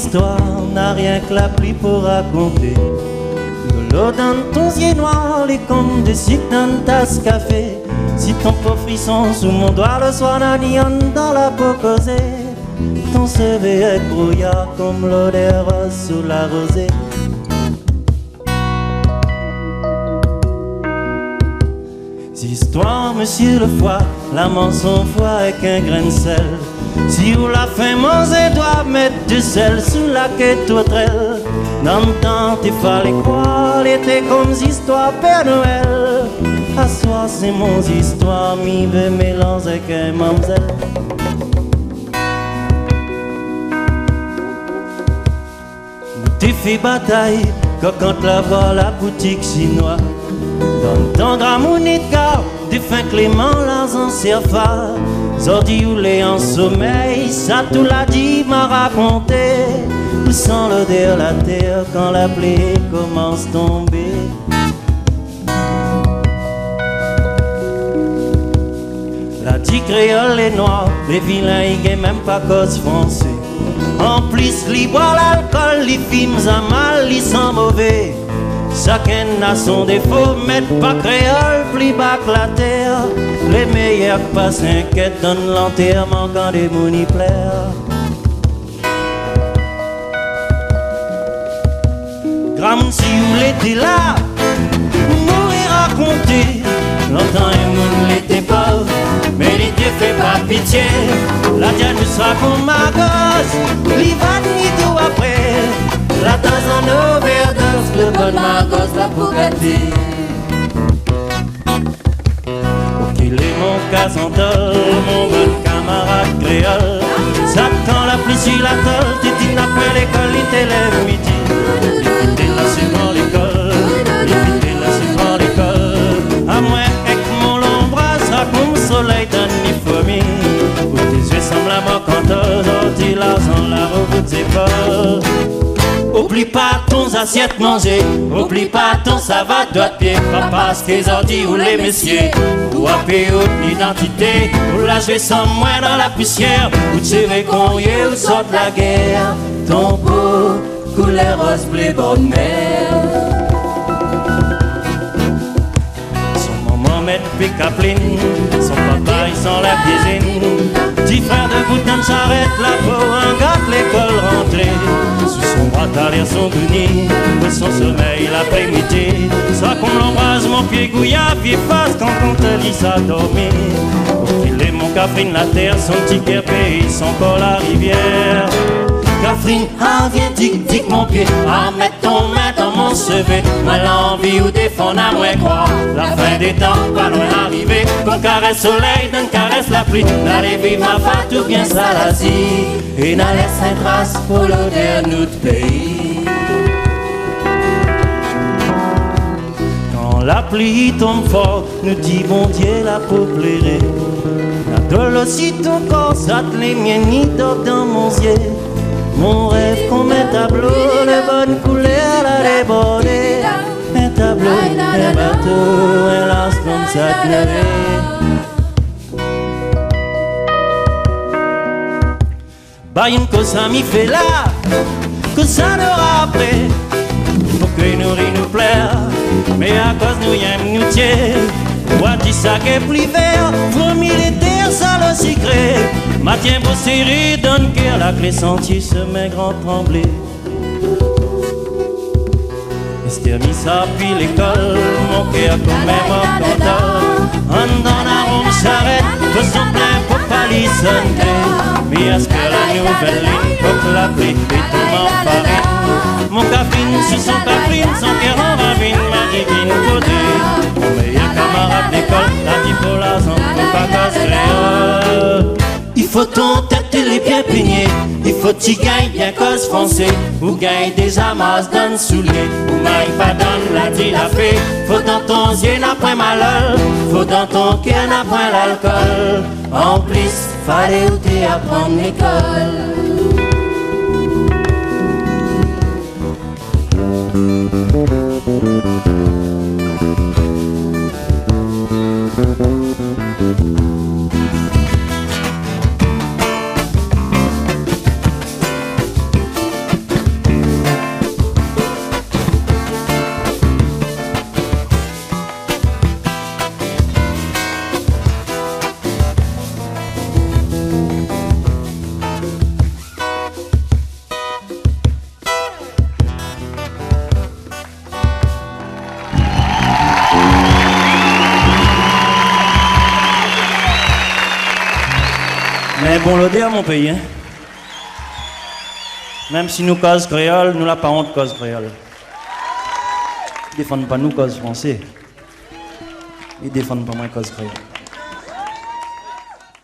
histoire n'a rien que la pluie pour raconter. De l'eau dans ton yeux noir, les comptes de sucre dans ta tasse café. Si ton pauvre frisson sous mon doigt le soir n'a dans la peau causée. Ton CV est brouillard comme l'eau des roses sous la rosée. Histoire, monsieur le foie, l'amant son foie avec un grain de sel. Si vous la faim manger doit mettre du sel sous la quête tourelle. Dans le temps, t'es fallait quoi, l'été comme histoire Père Noël. À soir, c'est mon histoire, mi veut mélanger avec un mamzelle. Tu fais bataille quand la voit la boutique chinoise. Dans ton grand mounitka, du fin Clément, l'argent serfa. Sordi ou les en sommeil, ça tout l'a dit, m'a raconté. Où sent l'odeur la terre quand la pluie commence à tomber. La dit créole et noir, les vilains y gagnent même pas cause français. En plus, li boit l'alcool, li films à mal, li sont mauvais. Chacun a son défaut, mais pas créole, plus bas que la terre. Les meilleurs pas s'inquiètent, donnent l'enterrement quand des mounis plairent. Gram si vous l'étiez là, mourir raconter. Longtemps et moun l'était pauvre, mais les dieux fait pas pitié. La diane nous sera comme ma gosse, l'Ivan ni tout après. La tasse en overdose, le bon magos la pour gâter. Qu'il est mon casantol, mon bon camarade créole. Ça quand la pluie sur la colle, tu dis n'après l'école, il t'élève midi. Il t'est là sur l'école, il t'est là sur l'école. À moins avec mon l'ombrage, ça comme soleil donne ni fourmi. Où tes yeux semblent à moi quand t'as l'argent la roue de tes folles. Oublie pas ton assiette manger, oublie pas ton savate doigt de pied. Pas parce qu'ils ont dit ou les messieurs, ou à payer une identité, ou la jouer sans moins dans la poussière, ou tu veux qu'on y ait ou sorte la guerre. Ton beau couleur rose bleu bonne mère. Son maman met Picapeline, son papa il sent la cuisine. Petit frère de bouton s'arrête là pour un gars l'école rentrée. Sous son bras t'as l'air son gouni, de son sommeil l'après-midi. Ça qu'on l'embrase mon pied gouillard, puis passe quand on te lit ça dormir. Pour qu'il est mon Catherine la terre, son petit cœur pays, son corps la rivière. Catherine, ah viens tic mon pied, ah mets ton main dans mon chevet. Mal envie ou défendre à moins croire, la fin des temps pas loin arriver. Qu'on caresse soleil, donne caresse la pluie. N'allez vivre ma femme tout bien salazie, et n'a laisse un trace pour l'odeur de notre pays. Quand la pluie tombe fort, nous dit bon Dieu la peau plairée. La dole aussi ton corps, ça te les miens ni dans mon yeux. Mon rêve qu'on met tableau, de bonne couleur la débordée. Un tableau, un bateau, un lance comme ça te levait. Bah une cause ça m'y fait là, que ça nous rappelle. Faut que nous rit nous plaire, mais à cause nous y'aime nous tiens. Moi dis ça qu'est plus vert, pour militaire ça le secret. Matien beau serré, donne cœur la clé sentier, se met grand tremblé. Esther mis ça puis l'école, mon cœur comme même en content. En dans la ronde s'arrête, faut son plein pour pas l'y sonner. Mais est-ce que la nouvelle ligne, faut que la pluie et tout m'en mon Catherine, sur son Catherine, son cœur en ravine, ma divine côté. Mon meilleur camarade d'école, la dit pour la zone, pour pas casser. Il faut ton tête les bien peignés, il faut t'y gagner bien cause foncée, ou gagne des amasses d'un soulier, ou maille pas donne la dit la fée. Faut dans ton yeux n'a point malheur, faut dans ton cœur n'a point l'alcool. En plus, fallait où t'es apprendre l'école. est bon l'odé à mon pays, hein. Même si nous cause créole, nous la pas honte cause créole. Ils défendent pas nous cause français. Ils défendent pas moi cause créole.